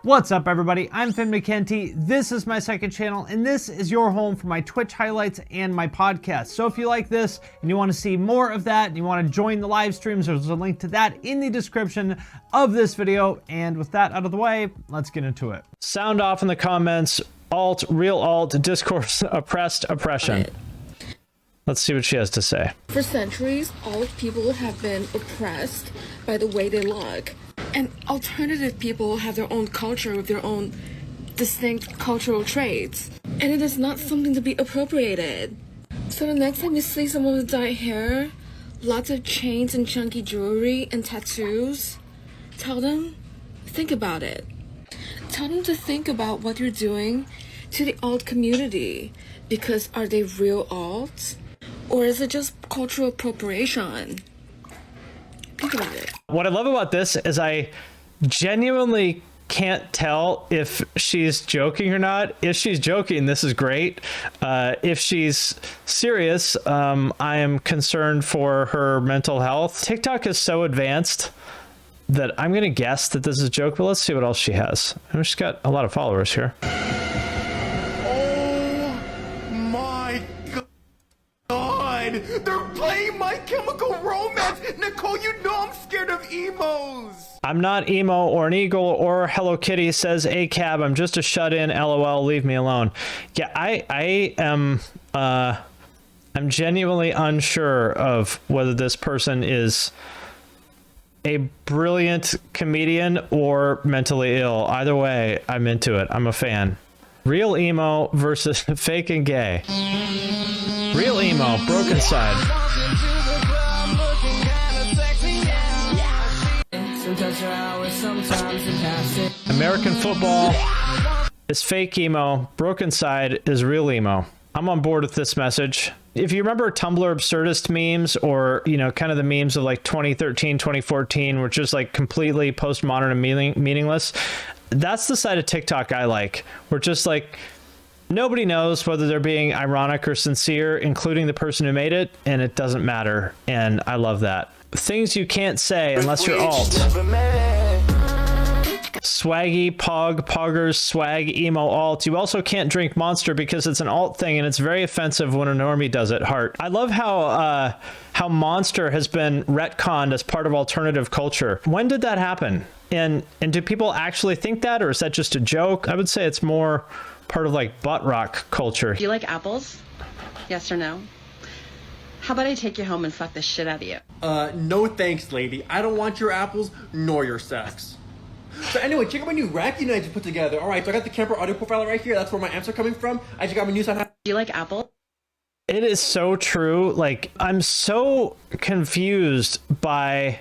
What's up, everybody? I'm Mckenty. This is my second channel, and this is your home for my Twitch highlights and my podcast. So if you like this and you want to see more of that and you want to join the live streams, there's a link to that in the description of this video. And with that out of the way, let's get into it. Sound off in the comments. Alt, real alt, discourse, oppressed, oppression. Let's see what she has to say. For centuries, all people have been oppressed by the way they look. And alternative people have their own culture with their own distinct cultural traits. And it is not something to be appropriated. So the next time you see someone with dyed hair, lots of chains and chunky jewelry and tattoos, tell them, think about it. Tell them to think about what you're doing to the alt community. Because are they real alt? Or is it just cultural appropriation? Think about it. What I love about this is I genuinely can't tell if she's joking or not. If she's joking, this is great. If she's serious, I am concerned for her mental health. TikTok is so advanced that I'm going to guess that this is a joke, but let's see what else she has. She's got a lot of followers here. They're playing My Chemical Romance! Nicole, you know I'm scared of emos! I'm not emo or an eagle or Hello Kitty, says a cab. I'm just a shut-in, LOL, leave me alone. Yeah, I am I'm genuinely unsure of whether this person is a brilliant comedian or mentally ill. Either way, I'm into it. I'm a fan. Real emo versus fake and gay. Real emo, broken side. American football is fake emo. Broken side is real emo. I'm on board with this message. If you remember Tumblr absurdist memes, or, you know, kind of the memes of like 2013, 2014, which is like completely postmodern and meaningless, that's the side of TikTok I like. We're just like, nobody knows whether they're being ironic or sincere, including the person who made it, and it doesn't matter. And I love that. Things you can't say unless you're alt. Swaggy, pog, poggers, swag, emo, alt. You also can't drink Monster because it's an alt thing, and it's very offensive when a normie does it. Heart. I love how Monster has been retconned as part of alternative culture. When did that happen? And do people actually think that, or is that just a joke? I would say it's more part of like butt rock culture. Do you like apples? Yes or no? How about I take you home and fuck the shit out of you? No thanks, lady. I don't want your apples nor your sex. So anyway, check out my new rack I just put together. Alright, so I got the camper audio profiler right here. That's where my amps are coming from. I just got my news on how... Do you like apple? It is so true. Like, I'm so confused by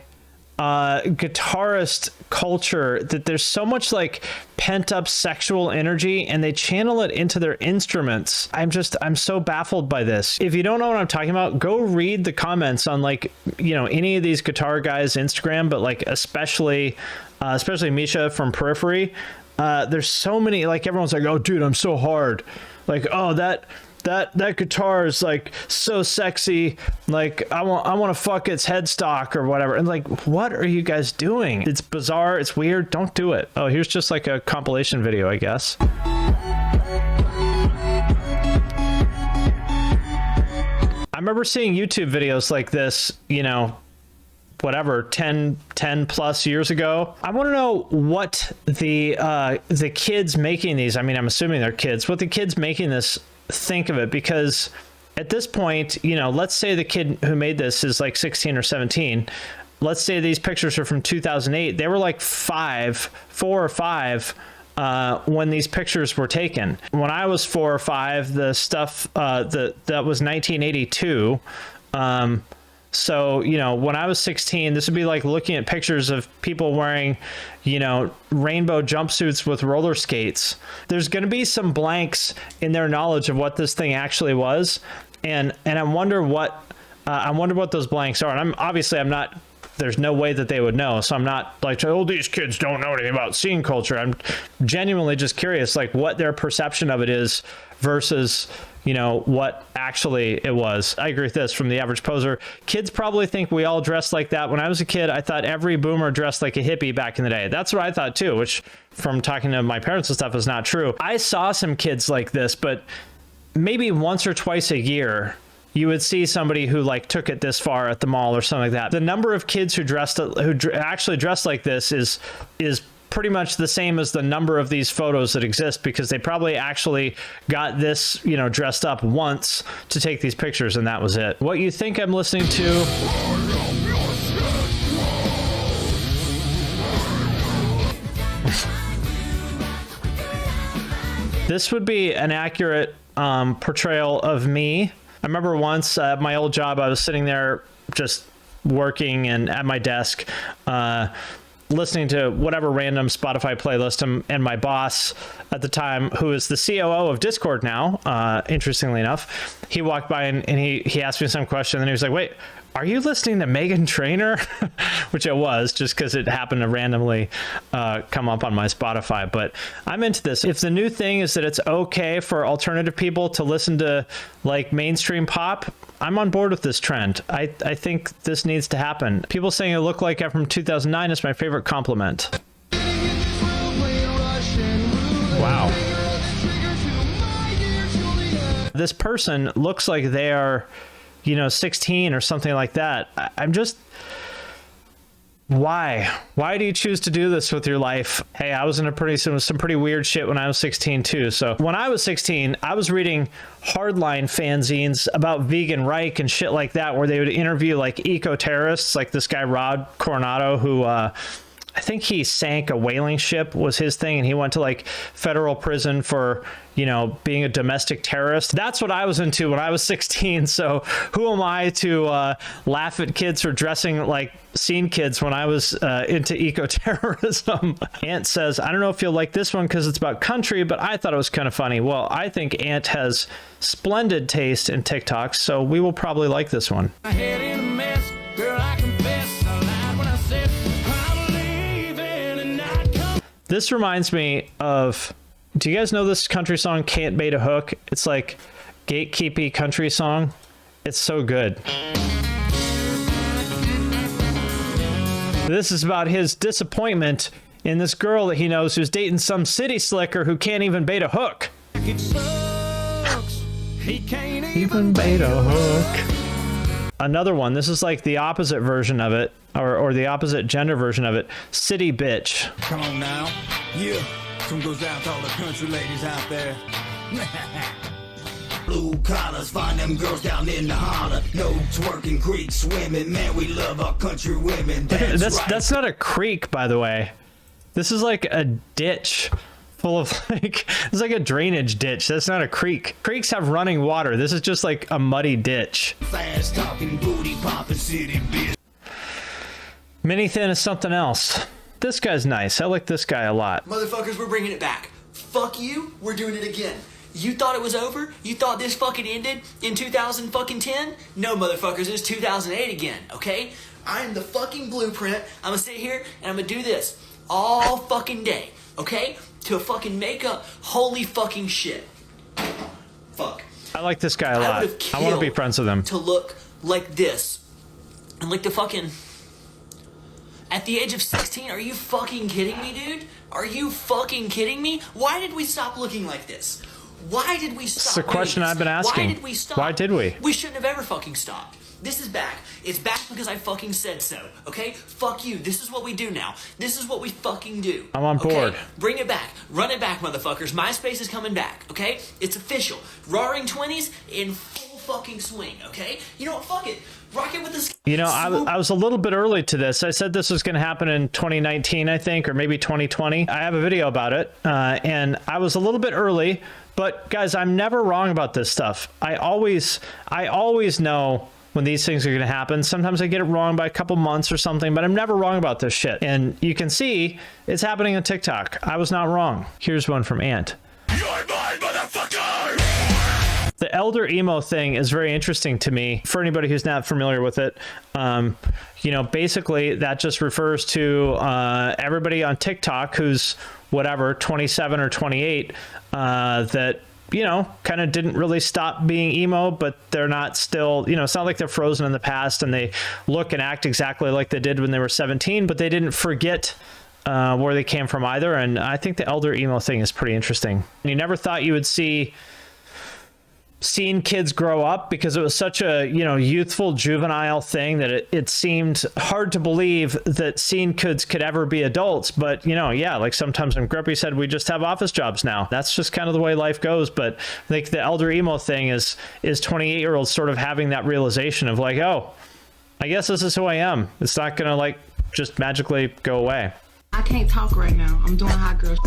guitarist culture that there's so much like pent up sexual energy and they channel it into their instruments. I'm so baffled by this. If you don't know what I'm talking about, go read the comments on, like, you know, any of these guitar guys' Instagram, but like especially Misha from Periphery. There's so many, like, everyone's like, oh dude, I'm so hard. Like, oh, that guitar is like so sexy, like I want to fuck its headstock or whatever. And like, what are you guys doing? It's bizarre, it's weird, don't do it. Oh, here's just like a compilation video, I guess. I remember seeing YouTube videos like this, you know, whatever, 10 plus years ago. I want to know what the kids making these, I mean, I'm assuming they're kids, what the kids making this think of it, because at this point, you know, let's say the kid who made this is like 16 or 17. Let's say these pictures are from 2008. They were like 4 or 5 when these pictures were taken. When I was 4 or 5, the stuff that was 1982. So, you know, when I was 16, this would be like looking at pictures of people wearing, you know, rainbow jumpsuits with roller skates. There's going to be some blanks in their knowledge of what this thing actually was. And I wonder what those blanks are. And I'm not, there's no way that they would know. So I'm not like, oh, these kids don't know anything about scene culture. I'm genuinely just curious, like, what their perception of it is versus, you know, what actually it was. I agree with this from the average poser. Kids probably think we all dressed like that. When I was a kid, I thought every boomer dressed like a hippie back in the day. That's what I thought too, which from talking to my parents and stuff is not true. I saw some kids like this, but maybe once or twice a year, you would see somebody who like took it this far at the mall or something like that. The number of kids who actually dressed like this is pretty much the same as the number of these photos that exist, because they probably actually got this, you know, dressed up once to take these pictures, and that was it. What you think I'm listening to? This would be an accurate portrayal of me. I remember once at my old job, I was sitting there just working and at my desk, listening to whatever random Spotify playlist, and my boss at the time, who is the COO of Discord now, interestingly enough, he walked by and he asked me some question, and he was like, wait, are you listening to Meghan Trainor? Which it was, just because it happened to randomly come up on my Spotify. But I'm into this. If the new thing is that it's okay for alternative people to listen to like mainstream pop, I'm on board with this trend. I think this needs to happen. People saying I look like I'm from 2009 is my favorite compliment. Wow. This person looks like they are, you know, 16 or something like that. I'm just, why do you choose to do this with your life? Hey, I was in some pretty weird shit when I was 16 too. So when I was 16, I was reading hardline fanzines about vegan Reich and shit like that, where they would interview like eco-terrorists, like this guy Rod Coronado, who I think he sank a whaling ship was his thing, and he went to like federal prison for, you know, being a domestic terrorist. That's what I was into when I was 16. So who am I to laugh at kids for dressing like scene kids when I was into eco-terrorism? Ant says, I don't know if you'll like this one because it's about country, but I thought it was kind of funny. Well, I think Ant has splendid taste in TikToks, so we will probably like this one. My head in a mess, girl, I confess, I lied when I said I'm leaving and not coming. This reminds me of, do you guys know this country song, Can't Bait a Hook? It's like gatekeepy country song. It's so good. This is about his disappointment in this girl that he knows who's dating some city slicker who can't even bait a hook. It sucks. He can't Even bait a hook. Another one, this is like the opposite version of it, or the opposite gender version of it. City bitch. Come on now. Yeah. Some goes out to all the country ladies out there. Blue collars, find them girls down in the holler. No twerking, creek swimming. Man, we love our country women. That's not a creek, by the way. This is like a ditch full of like, it's like a drainage ditch. That's not a creek. Creeks have running water. This is just like a muddy ditch. Fast talking, booty popping city bitch. Mini Thin is something else. This guy's nice. I like this guy a lot. Motherfuckers, we're bringing it back. Fuck you, we're doing it again. You thought it was over? You thought this fucking ended in 2010? No, motherfuckers, it's 2008 again, okay? I am the fucking blueprint. I'm gonna sit here and I'm gonna do this all fucking day, okay? To fucking make up holy fucking shit. Fuck. I like this guy a lot. I want to be friends with him. To look like this. And like the fucking... At the age of 16, are you fucking kidding me, dude? Are you fucking kidding me? Why did we stop looking like this? Why did we stop? It's a question I've been asking. Why did we stop? Why did we? We shouldn't have ever fucking stopped. This is back. It's back because I fucking said so, okay? Fuck you. This is what we do now. This is what we fucking do. I'm on board. Okay? Bring it back. Run it back, motherfuckers. MySpace is coming back, okay? It's official. Roaring 20s in full fucking swing, okay? You know what? Fuck it. Rock it with this. You know, I was a little bit early to this. I said this was going to happen in 2019, I think, or maybe 2020. I have a video about it, and I was a little bit early. But guys, I'm never wrong about this stuff. I always know when these things are going to happen. Sometimes I get it wrong by a couple months or something, but I'm never wrong about this shit. And you can see it's happening on TikTok. I was not wrong. Here's one from Ant. You're mine, motherfucker! The elder emo thing is very interesting to me. For anybody who's not familiar with it, you know, basically that just refers to everybody on TikTok who's whatever, 27 or 28, that you know, kind of didn't really stop being emo, but they're not still, you know, it's not like they're frozen in the past and they look and act exactly like they did when they were 17, but they didn't forget where they came from either. And I think the elder emo thing is pretty interesting. You never thought you would see kids grow up because it was such a, you know, youthful, juvenile thing that it seemed hard to believe that scene kids could ever be adults. But, you know, yeah, like sometimes when Grumpy said, we just have office jobs now. That's just kind of the way life goes. But I think the elder emo thing is 28-year-olds sort of having that realization of like, oh, I guess this is who I am. It's not going to like just magically go away. I can't talk right now. I'm doing hot girl.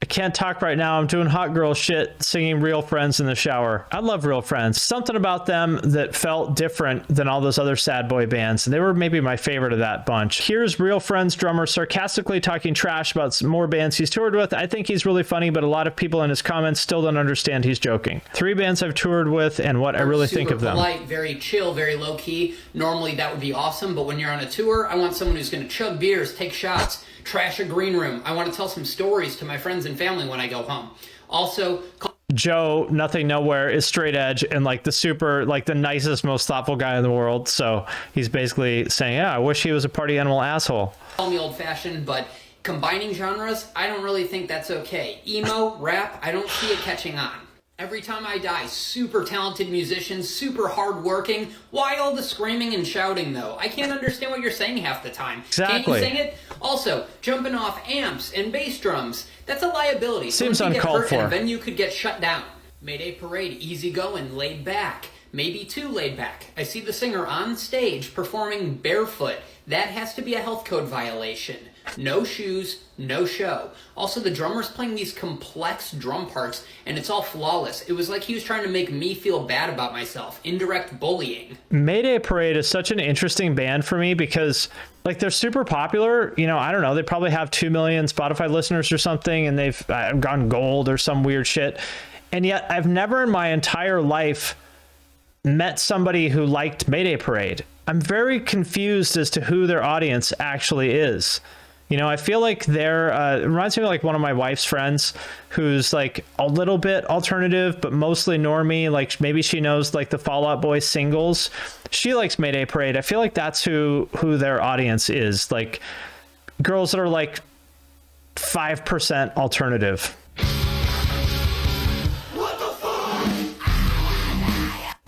I can't talk right now. I'm doing hot girl shit, singing Real Friends in the shower. I love Real Friends. Something about them that felt different than all those other sad boy bands. They were maybe my favorite of that bunch. Here's Real Friends drummer sarcastically talking trash about some more bands he's toured with. I think he's really funny, but a lot of people in his comments still don't understand he's joking. 3 bands I've toured with and what I really think of them. Polite, very chill, very low key. Normally that would be awesome, but when you're on a tour, I want someone who's going to chug beers, take shots, trash a green room. I want to tell some stories to my friends and family when I go home. Also, Joe, Nothing Nowhere, is straight edge and like the super, like the nicest, most thoughtful guy in the world. So he's basically saying, yeah, I wish he was a party animal asshole. Call me old fashioned, but combining genres, I don't really think that's okay. Emo, rap, I don't see it catching on. Every Time I Die, super talented musicians, super hardworking. Why all the screaming and shouting, though? I can't understand what you're saying half the time. Exactly. Can't you sing it? Also, jumping off amps and bass drums. That's a liability. Seems Someone could uncalled get hurt for. and a venue could get shut down. Mayday Parade, easygoing, laid back. Maybe too laid back. I see the singer on stage performing barefoot. That has to be a health code violation. No shoes, no show. Also, the drummer's playing these complex drum parts, and it's all flawless. It was like he was trying to make me feel bad about myself. Indirect bullying. Mayday Parade is such an interesting band for me because, like, they're super popular. You know, I don't know. They probably have 2 million Spotify listeners or something, and they've gone gold or some weird shit. And yet, I've never in my entire life met somebody who liked Mayday Parade. I'm very confused as to who their audience actually is. You know, I feel like they're, it reminds me of like one of my wife's friends who's like a little bit alternative, but mostly normie. Like maybe she knows like the Fall Out Boy singles. She likes Mayday Parade. I feel like that's who their audience is. Like girls that are like 5% alternative.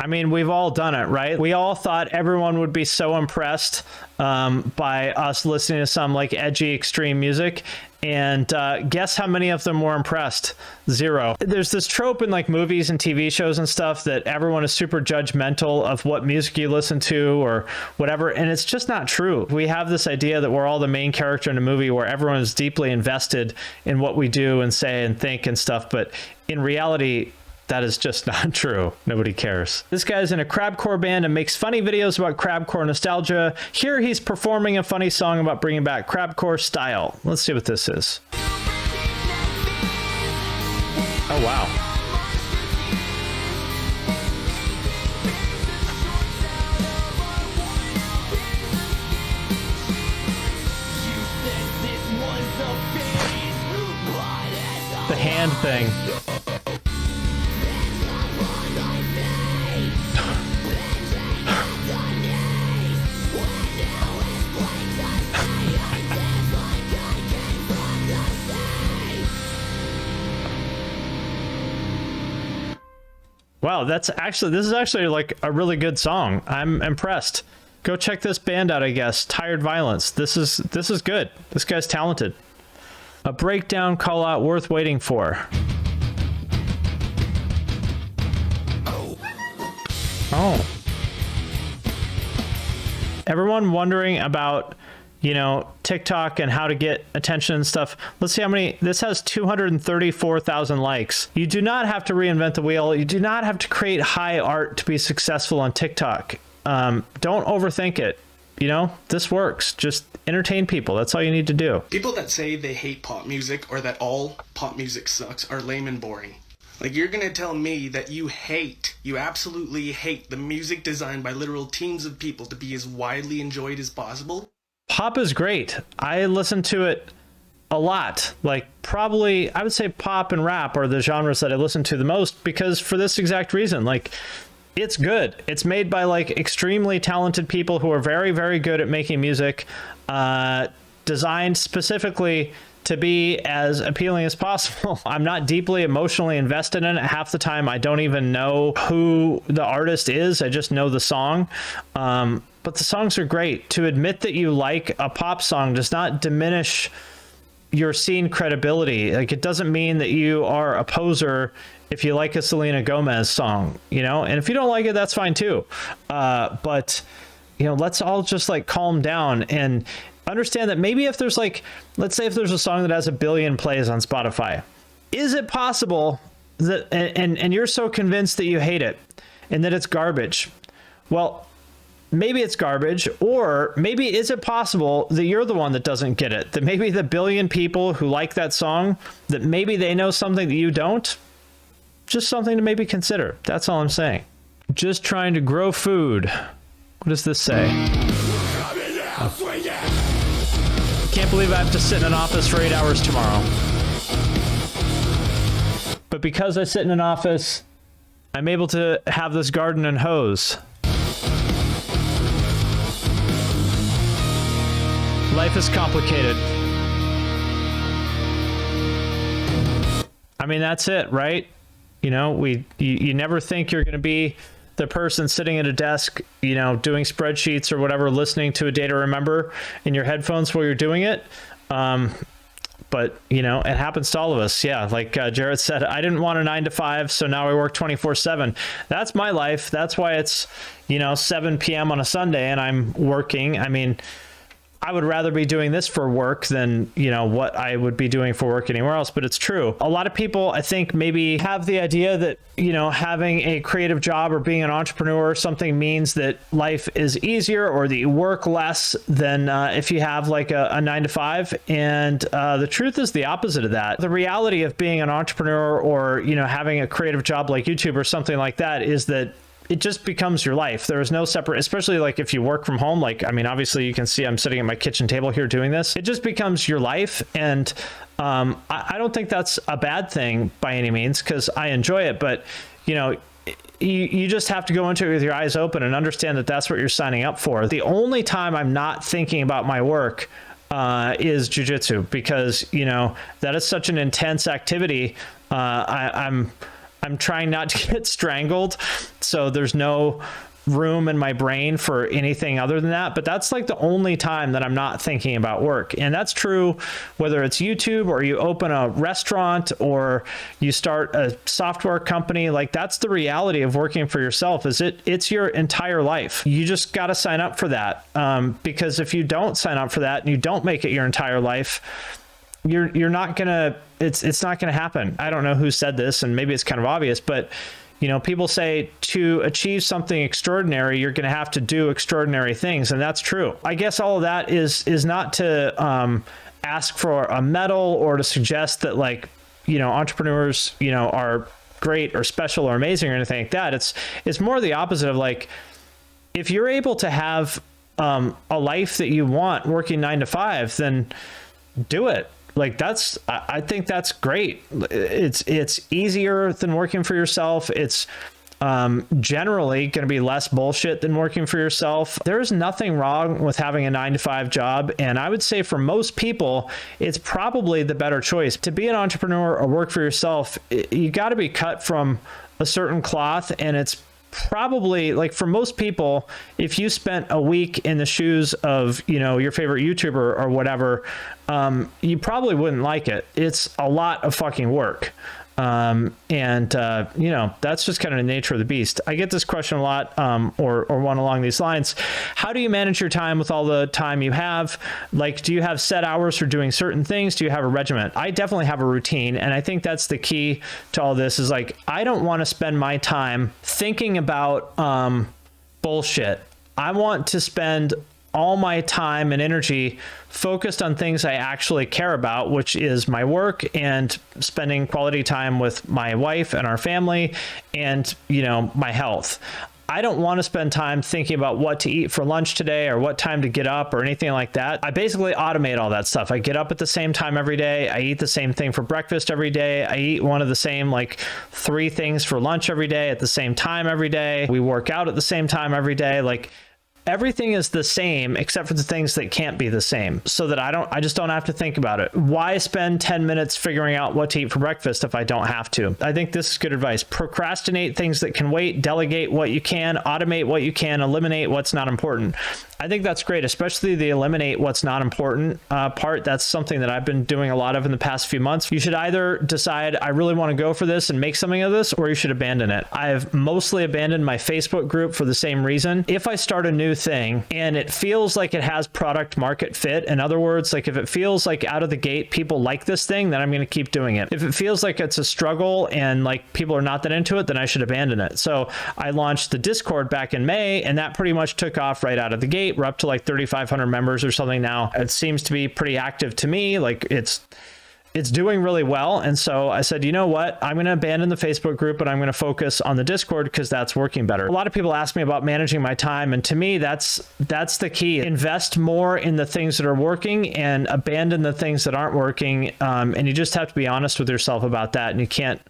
I mean, we've all done it, right? We all thought everyone would be so impressed by us listening to some like edgy extreme music. And guess how many of them were impressed? 0. There's this trope in like movies and TV shows and stuff that everyone is super judgmental of what music you listen to or whatever. And it's just not true. We have this idea that we're all the main character in a movie where everyone is deeply invested in what we do and say and think and stuff. But in reality, that is just not true. Nobody cares. This guy's in a crabcore band and makes funny videos about crabcore nostalgia. Here he's performing a funny song about bringing back crabcore style. Let's see what this is. Oh, wow. The hand thing. Wow, this is actually like a really good song. I'm impressed. Go check this band out, I guess. Tired Violence. This is good. This guy's talented. A breakdown call out worth waiting for. Oh. Everyone wondering about, you know, TikTok and how to get attention and stuff. Let's see how many. This has 234,000 likes. You do not have to reinvent the wheel. You do not have to create high art to be successful on TikTok. Don't overthink it. You know, this works. Just entertain people. That's all you need to do. People that say they hate pop music or that all pop music sucks are lame and boring. Like, you're gonna tell me that you absolutely hate the music designed by literal teams of people to be as widely enjoyed as possible? Pop is great. I listen to it a lot. Like probably I would say pop and rap are the genres that I listen to the most, because for this exact reason, like it's good. It's made by like extremely talented people who are very, very good at making music, designed specifically to be as appealing as possible. I'm not deeply emotionally invested in it. Half the time I don't even know who the artist is. I just know the song. But the songs are great. To admit that you like a pop song does not diminish your scene credibility. Like, it doesn't mean that you are a poser if you like a Selena Gomez song, you know? And if you don't like it, that's fine too. But, you know, let's all just like calm down and understand that maybe if there's like, let's say if there's a song that has 1 billion plays on Spotify, is it possible that, and you're so convinced that you hate it and that it's garbage? Well, maybe it's garbage, or maybe is it possible that you're the one that doesn't get it? That maybe the 1 billion people who like that song, that maybe they know something that you don't? Just something to maybe consider. That's all I'm saying. Just trying to grow food. What does this say? Can't believe I have to sit in an office for 8 hours tomorrow. But because I sit in an office, I'm able to have this garden and hose. Life is complicated. I mean, that's it, right? You know, you never think you're going to be the person sitting at a desk, you know, doing spreadsheets or whatever, listening to a Day to Remember in your headphones while you're doing it. But, you know, it happens to all of us. Yeah, like Jared said, I didn't want a 9 to 5, so now I work 24/7. That's my life. That's why it's, you know, 7 p.m. on a Sunday and I'm working. I mean, I would rather be doing this for work than, you know, what I would be doing for work anywhere else, but it's true. A lot of people, I think, maybe have the idea that, you know, having a creative job or being an entrepreneur or something means that life is easier or that you work less than if you have like a 9 to 5. And the truth is the opposite of that. The reality of being an entrepreneur or, you know, having a creative job like YouTube or something like that is that it just becomes your life. There is no separate, especially like if you work from home, like, I mean, obviously you can see I'm sitting at my kitchen table here doing this. It just becomes your life. And I don't think that's a bad thing by any means, because I enjoy it. But, you know, you just have to go into it with your eyes open and understand that that's what you're signing up for. The only time I'm not thinking about my work is jujitsu, because, you know, that is such an intense activity. I'm trying not to get strangled, so there's no room in my brain for anything other than that. But that's like the only time that I'm not thinking about work. And that's true whether it's YouTube or you open a restaurant or you start a software company. Like, that's the reality of working for yourself, is it's your entire life. You just got to sign up for that, because if you don't sign up for that and you don't make it your entire life, you're not gonna, it's not gonna happen. I don't know who said this, and maybe it's kind of obvious, but, you know, people say to achieve something extraordinary, you're gonna have to do extraordinary things, and that's true. I guess all of that is not to ask for a medal or to suggest that, like, you know, entrepreneurs, you know, are great or special or amazing or anything like that. It's more the opposite of, like, if you're able to have a life that you want working 9 to 5, then do it. Like, I think that's great. It's easier than working for yourself. It's generally going to be less bullshit than working for yourself. There's nothing wrong with having a 9 to 5 job. And I would say for most people, it's probably the better choice. To be an entrepreneur or work for yourself, you got to be cut from a certain cloth. And it's probably, like, for most people, if you spent a week in the shoes of, you know, your favorite YouTuber or whatever, you probably wouldn't like it. It's a lot of fucking work. You know, that's just kind of the nature of the beast. I get this question a lot, or one along these lines. How do you manage your time with all the time you have? Like, do you have set hours for doing certain things? Do you have a regiment? I definitely have a routine. And I think that's the key to all this, is like, I don't want to spend my time thinking about, bullshit. I want to spend all my time and energy focused on things I actually care about, which is my work and spending quality time with my wife and our family and, you know, my health. I don't want to spend time thinking about what to eat for lunch today or what time to get up or anything like that. I basically automate all that stuff. I get up at the same time every day. I eat the same thing for breakfast every day. I eat one of the same like 3 things for lunch every day at the same time every day. We work out at the same time every day. Like, everything is the same except for the things that can't be the same, so that I just don't have to think about it. Why spend 10 minutes figuring out what to eat for breakfast if I don't have to? I think this is good advice. Procrastinate things that can wait, delegate what you can, automate what you can, eliminate what's not important. I think that's great, especially the eliminate what's not important part. That's something that I've been doing a lot of in the past few months. You should either decide, I really want to go for this and make something of this, or you should abandon it. I've mostly abandoned my Facebook group for the same reason. If I start a new thing and it feels like it has product market fit, in other words, like if it feels like out of the gate people like this thing, then I'm going to keep doing it. If it feels like it's a struggle and like people are not that into it, then I should abandon it. So I launched the Discord back in May, and that pretty much took off right out of the gate. We're up to like 3,500 members or something now. It seems to be pretty active to me. Like it's doing really well. And so I said, you know what? I'm going to abandon the Facebook group, but I'm going to focus on the Discord because that's working better. A lot of people ask me about managing my time. And to me, that's the key. Invest more in the things that are working and abandon the things that aren't working. And you just have to be honest with yourself about that. And you can't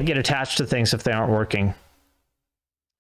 get attached to things if they aren't working.